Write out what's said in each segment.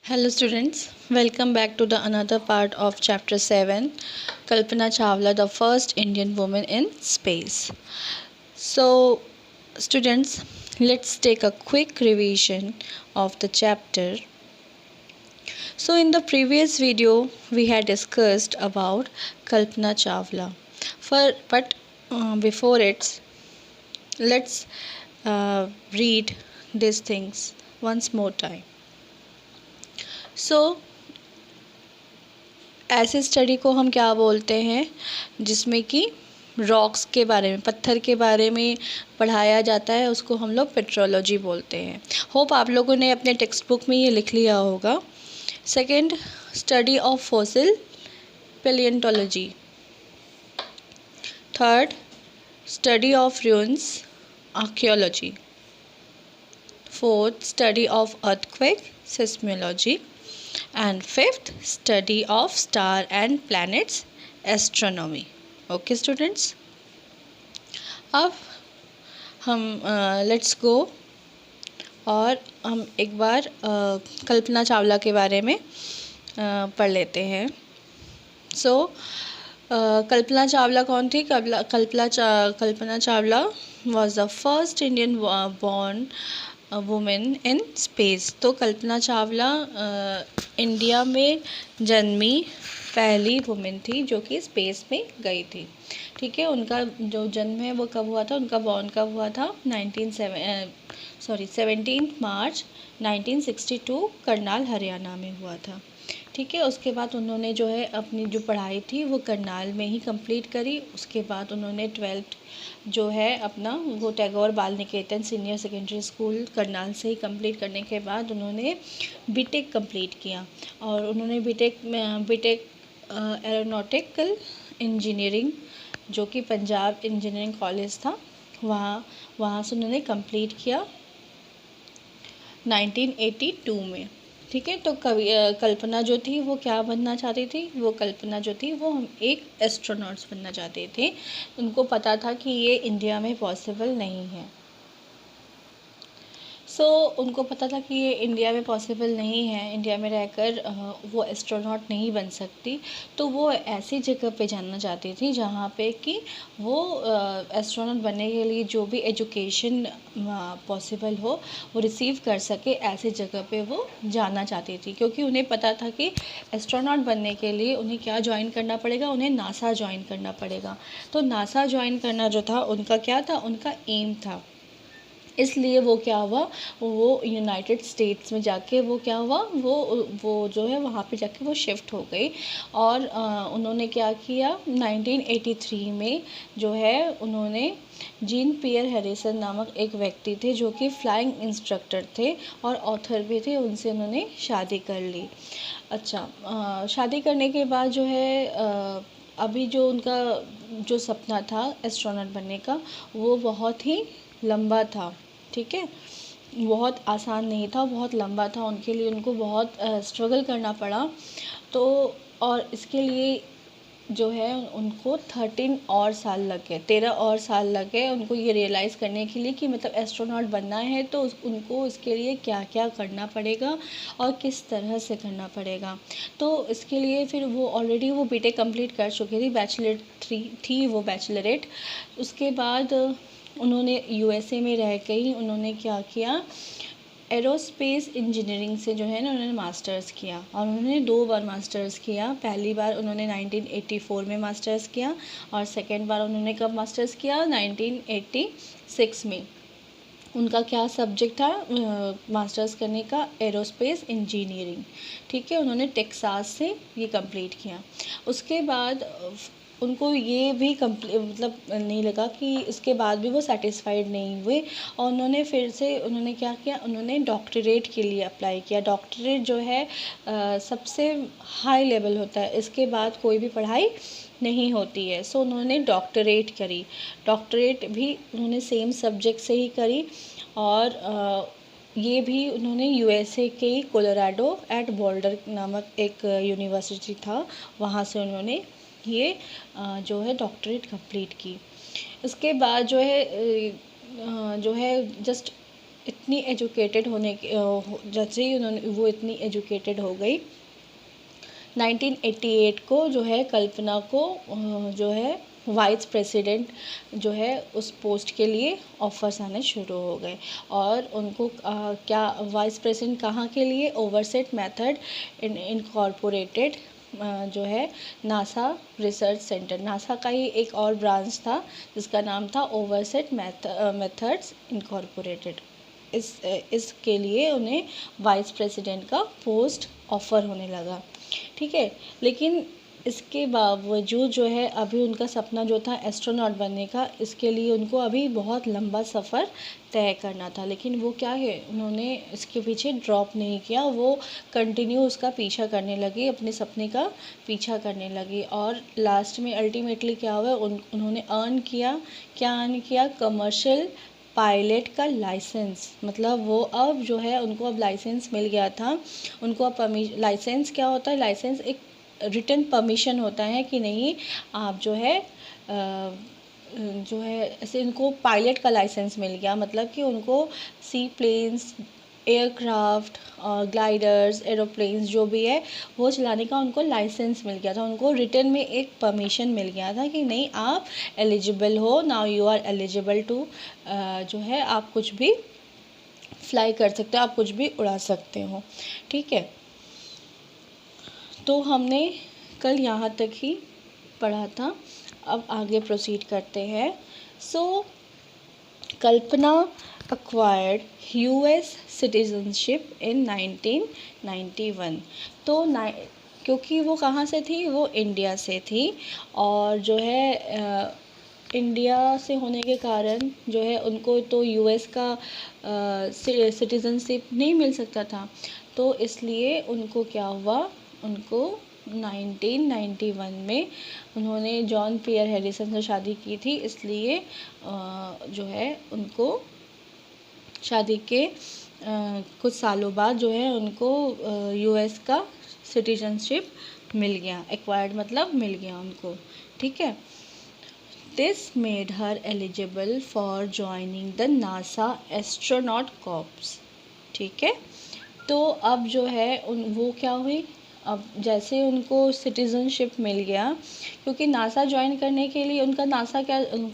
Hello students, welcome back to the another part of chapter 7, Kalpana Chawla, the first Indian woman in space. So students, let's take a quick revision of the chapter. So in the previous video we had discussed about Kalpana Chawla. But before it, let's read these things once more time. So ऐसे study को हम क्या बोलते हैं जिसमें कि rocks के बारे में, पत्थर के बारे में पढ़ाया जाता है, उसको हम लोग पेट्रोलॉजी बोलते हैं। होप आप लोगों ने अपने टेक्स्ट बुक में ये लिख लिया होगा। Second, study of fossil palaeontology. Third, study of ruins archaeology. Fourth, study of earthquake seismology. And fifth, study of star and planets astronomy. Okay students, अब हम लेट्स गो और हम एक बार कल्पना चावला के बारे में पढ़ लेते हैं। सो कल्पना चावला कौन थी? Kalpana Chawla was the first Indian born women in space. तो कल्पना चावला इंडिया में जन्मी पहली वुमेन थी जो कि स्पेस में गई थी। ठीक है, उनका जो जन्म है वो कब हुआ था, उनका बॉर्न कब हुआ था? 17 मार्च 1962 करनाल हरियाणा में हुआ था। ठीक है, उसके बाद उन्होंने जो है अपनी जो पढ़ाई थी वो करनाल में ही कंप्लीट करी। उसके बाद उन्होंने 12th जो है अपना वो टैगोर बाल निकेतन सीनियर सेकेंडरी स्कूल करनाल से ही कंप्लीट करने के बाद उन्होंने बीटेक कंप्लीट किया। और उन्होंने बीटेक एरोनॉटिकल इंजीनियरिंग जो कि पंजाब इंजीनियरिंग कॉलेज था वहाँ से उन्होंने कंप्लीट किया 1982 में। ठीक है, तो कल्पना जो थी वो क्या बनना चाहती थी? वो कल्पना जो थी वो हम एक एस्ट्रोनॉट्स बनना चाहते थे। उनको पता था कि ये इंडिया में पॉसिबल नहीं है। उनको पता था कि ये इंडिया में पॉसिबल नहीं है, इंडिया में रहकर वो एस्ट्रोनॉट नहीं बन सकती। तो वो ऐसी जगह पे जाना चाहती थी जहाँ पे कि वो एस्ट्रोनॉट बनने के लिए जो भी एजुकेशन पॉसिबल हो वो रिसीव कर सके, ऐसी जगह पे वो जाना चाहती थी। क्योंकि उन्हें पता था कि एस्ट्रोनॉट बनने के लिए उन्हें क्या ज्वाइन करना पड़ेगा, उन्हें नासा ज्वाइन करना पड़ेगा। तो नासा ज्वाइन करना जो था उनका क्या था, उनका एम था। इसलिए वो क्या हुआ, वो यूनाइटेड स्टेट्स में जाके वो क्या हुआ, वो जो है वहाँ पे जाके वो शिफ्ट हो गई। और उन्होंने क्या किया, 1983 में जो है उन्होंने जीन पियर हैरिसन नामक एक व्यक्ति थे जो कि फ्लाइंग इंस्ट्रक्टर थे और ऑथर भी थे, उनसे उन्होंने शादी कर ली। अच्छा, शादी करने के बाद जो है अभी जो उनका जो सपना था एस्ट्रोनॉट बनने का वो बहुत ही लंबा था। ठीक है, बहुत आसान नहीं था, बहुत लंबा था उनके लिए, उनको बहुत स्ट्रगल करना पड़ा। तो और इसके लिए जो है उनको 13 और साल लग गए, 13 और साल लग गए उनको ये रियलाइज़ करने के लिए कि मतलब एस्ट्रोनॉट बनना है तो उनको इसके लिए क्या क्या करना पड़ेगा और किस तरह से करना पड़ेगा। तो इसके लिए फिर वो ऑलरेडी वो बीटेक कंप्लीट कर चुकी थी, बैचलर थी वो बैचलरेट। उसके बाद उन्होंने यूएसए में रह के ही उन्होंने क्या किया, एरोस्पेस इंजीनियरिंग से जो है ना उन्होंने मास्टर्स किया। और उन्होंने 2 बार मास्टर्स किया। पहली बार उन्होंने 1984 में मास्टर्स किया और सेकेंड बार उन्होंने कब मास्टर्स किया, 1986 में। उनका क्या सब्जेक्ट था मास्टर्स करने का, एरोस्पेस इंजीनियरिंग। ठीक है, उन्होंने टेक्सास से ये कंप्लीट किया। उसके बाद उनको ये भी मतलब नहीं लगा कि इसके बाद भी वो सेटिस्फाइड नहीं हुए और उन्होंने फिर से उन्होंने क्या किया, उन्होंने डॉक्टरेट के लिए अप्लाई किया। डॉक्टरेट जो है सबसे हाई लेवल होता है, इसके बाद कोई भी पढ़ाई नहीं होती है। उन्होंने डॉक्टरेट करी। डॉक्टरेट भी उन्होंने सेम सब्जेक्ट से ही करी और ये भी उन्होंने यूएसए के कोलोराडो एट बोल्डर नामक एक यूनिवर्सिटी था, वहाँ से उन्होंने ये जो है डॉक्टरेट कंप्लीट की। उसके बाद जो है जस्ट इतनी एजुकेटेड होने के जैसे ही वो इतनी एजुकेटेड हो गई, 1988 को जो है कल्पना को जो है वाइस प्रेसिडेंट जो है उस पोस्ट के लिए ऑफर्स आने शुरू हो गए। और उनको क्या वाइस प्रेसिडेंट कहाँ के लिए, ओवरसेट मेथड इनकॉर्पोरेटेड जो है नासा रिसर्च सेंटर, नासा का ही एक और ब्रांच था जिसका नाम था ओवरसेट मेथड्स इनकॉर्पोरेटेड। इसके लिए उन्हें वाइस प्रेसिडेंट का पोस्ट ऑफ़र होने लगा, ठीक है। लेकिन इसके बावजूद जो है अभी उनका सपना जो था एस्ट्रोनॉट बनने का, इसके लिए उनको अभी बहुत लंबा सफ़र तय करना था। लेकिन वो क्या है, उन्होंने इसके पीछे ड्रॉप नहीं किया, वो कंटिन्यू उसका पीछा करने लगे, अपने सपने का पीछा करने लगे। और लास्ट में अल्टीमेटली क्या हुआ, उन्होंने अर्न किया, क्या अर्न किया, कमर्शियल पायलट का लाइसेंस। मतलब वो अब जो है उनको अब लाइसेंस मिल गया था। उनको अब लाइसेंस क्या होता है, लाइसेंस एक रिटन परमिशन होता है कि नहीं आप जो है ऐसे इनको पायलट का लाइसेंस मिल गया। मतलब कि उनको सी प्लेन्स, एयरक्राफ्ट और ग्लाइडर्स, एरोप्लेन्स जो भी है वो चलाने का उनको लाइसेंस मिल गया था। उनको रिटन में एक परमिशन मिल गया था कि नहीं आप एलिजिबल हो, now you are eligible to जो है आप कुछ भी फ्लाई कर सकते हो, आप कुछ भी उड़ा सकते हो, ठीक है। तो हमने कल यहाँ तक ही पढ़ा था, अब आगे प्रोसीड करते हैं। सो कल्पना acquired US citizenship in 1991। तो क्योंकि वो कहाँ से थी, वो इंडिया से थी, और जो है इंडिया से होने के कारण जो है उनको तो यूएस का सिटीज़नशिप नहीं मिल सकता था। तो इसलिए उनको क्या हुआ, उनको 1991 में उन्होंने जॉन पियर हैरिसन से शादी की थी। इसलिए जो है उनको शादी के कुछ सालों बाद जो है उनको यूएस का सिटीजनशिप मिल गया। एक्वायर्ड मतलब मिल गया उनको, ठीक है। This made her eligible for joining the NASA astronaut corps, ठीक है। तो अब जो है वो क्या हुई, अब जैसे उनको सिटीज़नशिप मिल गया, क्योंकि नासा ज्वाइन करने के लिए उनको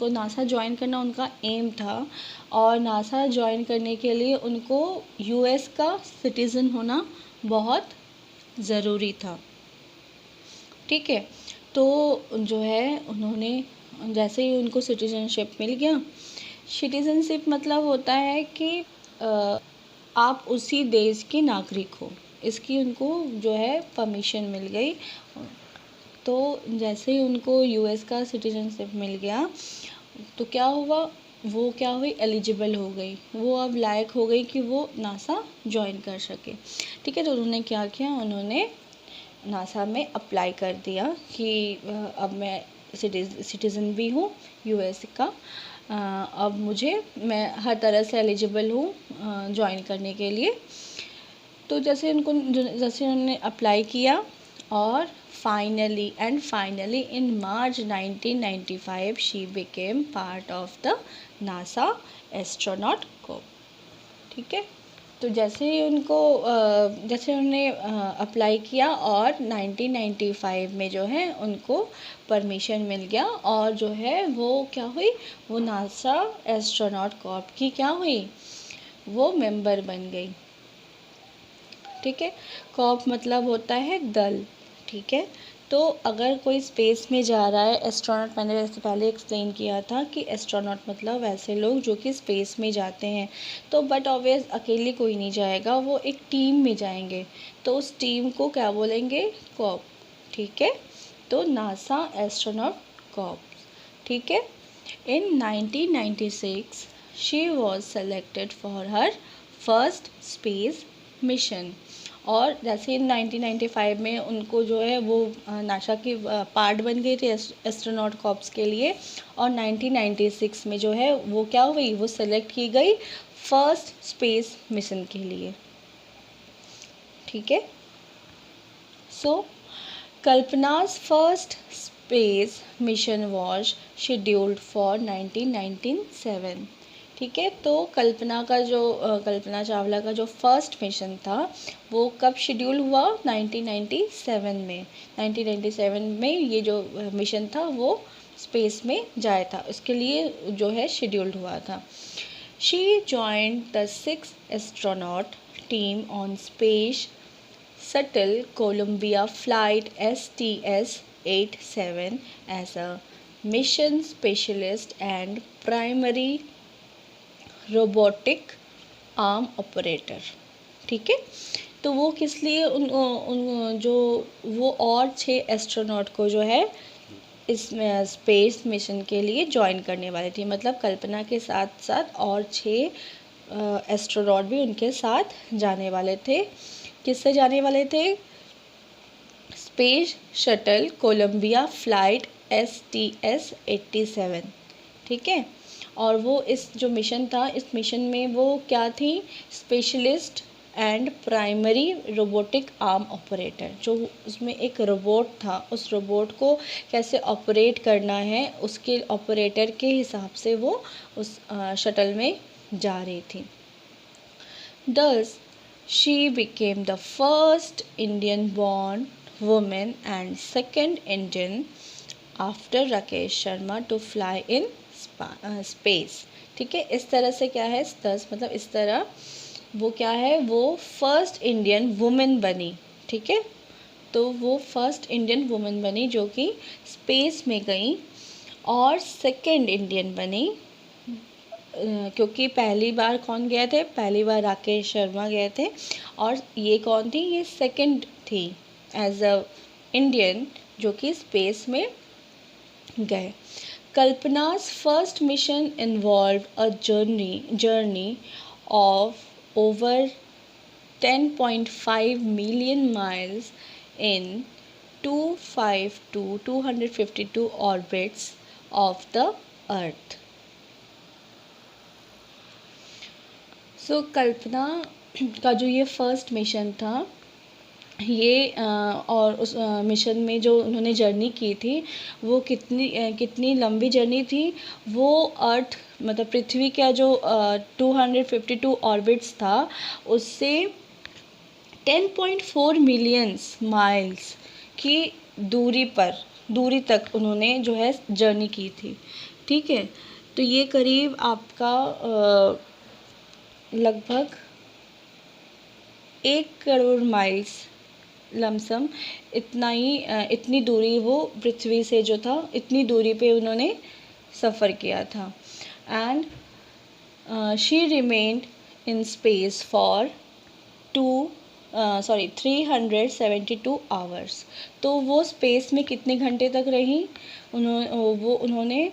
नासा ज्वाइन करना उनका एम था, और नासा ज्वाइन करने के लिए उनको यूएस का सिटीज़न होना बहुत ज़रूरी था, ठीक है। तो जो है उन्होंने जैसे ही उनको सिटीज़नशिप मिल गया, सिटीज़नशिप मतलब होता है कि आप उसी देश के नागरिक हो, इसकी उनको जो है परमिशन मिल गई। तो जैसे ही उनको यूएस का सिटीजनशिप मिल गया तो क्या हुआ, वो क्या हुई, एलिजिबल हो गई, वो अब लायक हो गई कि वो नासा ज्वाइन कर सके, ठीक है। तो उन्होंने क्या किया, उन्होंने नासा में अप्लाई कर दिया कि अब मैं सिटीज़न भी हूँ यूएस का, अब मैं हर तरह से एलिजिबल हूँ ज्वाइन करने के लिए। तो जैसे उन्होंने अप्लाई किया, और finally in March 1995 she became part of the NASA astronaut Corp, ठीक है। तो जैसे उन्होंने अप्लाई किया और 1995 में जो है उनको परमिशन मिल गया, और जो है वो क्या हुई, वो नासा एस्ट्रोनॉट कॉर्प की क्या हुई, वो मेंबर बन गई, ठीक है। कॉर्प मतलब होता है दल, ठीक है। तो अगर कोई स्पेस में जा रहा है, एस्ट्रोनॉट मैंने वैसे पहले एक्सप्लेन किया था कि एस्ट्रोनॉट मतलब वैसे लोग जो कि स्पेस में जाते हैं। तो बट ऑब्वियस अकेले कोई नहीं जाएगा, वो एक टीम में जाएंगे, तो उस टीम को क्या बोलेंगे, कॉर्प, ठीक है। तो नासा एस्ट्रोनॉट कॉर्प, ठीक है। इन 1996 she was selected for her first space mission. और जैसे 1995 में उनको जो है वो नासा की पार्ट बन गई थी एस्ट्रोनॉट कॉर्प्स के लिए, और 1996 में जो है वो क्या हुई, वो सेलेक्ट की गई फर्स्ट स्पेस मिशन के लिए, ठीक है। So Kalpana's first space mission was scheduled for 1997, ठीक है। तो कल्पना चावला का जो फर्स्ट मिशन था वो कब शेड्यूल हुआ? 1997 में। 1997 में ये जो मिशन था वो स्पेस में जाया था, उसके लिए जो है शेड्यूल्ड हुआ था। She joined the 6 astronaut team on space shuttle Columbia flight STS-87 as a mission specialist and primary robotic arm operator. ठीक है। तो वो किस लिए उन जो वो और 6 एस्ट्रोनॉट को जो है इस स्पेस मिशन के लिए ज्वाइन करने वाली थी। मतलब कल्पना के साथ साथ और 6 एस्ट्रोनॉट भी उनके साथ जाने वाले थे। किससे जाने वाले थे? Space shuttle Columbia flight STS-87। ठीक है। और वो इस जो मिशन था, इस मिशन में वो क्या थी? Specialist and primary robotic arm operator. जो उसमें एक रोबोट था, उस रोबोट को कैसे ऑपरेट करना है उसके ऑपरेटर के हिसाब से वो उस शटल में जा रही थी। Thus, she became the first Indian born woman and second Indian after Rakesh Sharma to fly in space. ठीक है। इस तरह से क्या है? 10 मतलब इस तरह वो क्या है? वो फर्स्ट इंडियन वुमेन बनी। ठीक है। तो वो फर्स्ट इंडियन वुमेन बनी जो कि स्पेस में गई, और सेकंड इंडियन बनी क्योंकि पहली बार कौन गए थे? पहली बार राकेश शर्मा गए थे, और ये कौन थी? ये सेकंड थी एज अ इंडियन जो कि स्पेस में गए। Kalpana's first mission involved a journey of over 10.5 million miles in 252 orbits of the Earth. So कल्पना का जो ये फर्स्ट मिशन था, ये और उस मिशन में जो उन्होंने जर्नी की थी वो कितनी लंबी जर्नी थी? वो अर्थ मतलब पृथ्वी का जो 252 ऑर्बिट्स था उससे 10.4 मिलियंस माइल्स की दूरी तक उन्होंने जो है जर्नी की थी। ठीक है। तो ये करीब आपका लगभग 1 करोड़ माइल्स लमसम इतनी दूरी वो पृथ्वी से जो था इतनी दूरी पे उन्होंने सफ़र किया था। And she remained in space for 372 hours. तो वो स्पेस में कितने घंटे तक रही? उन्होंने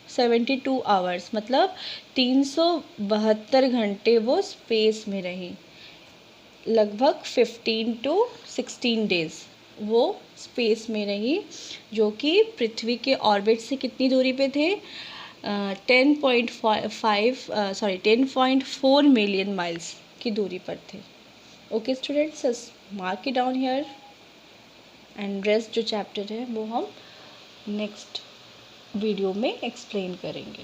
372 आवर्स मतलब 372 घंटे वो स्पेस में रही। लगभग 15 to 16 डेज़ वो स्पेस में रही, जो कि पृथ्वी के ऑर्बिट से कितनी दूरी पे थे? 10.4 मिलियन माइल्स की दूरी पर थे। Okay students, mark it down here and rest जो चैप्टर है वो हम नेक्स्ट वीडियो में एक्सप्लेन करेंगे।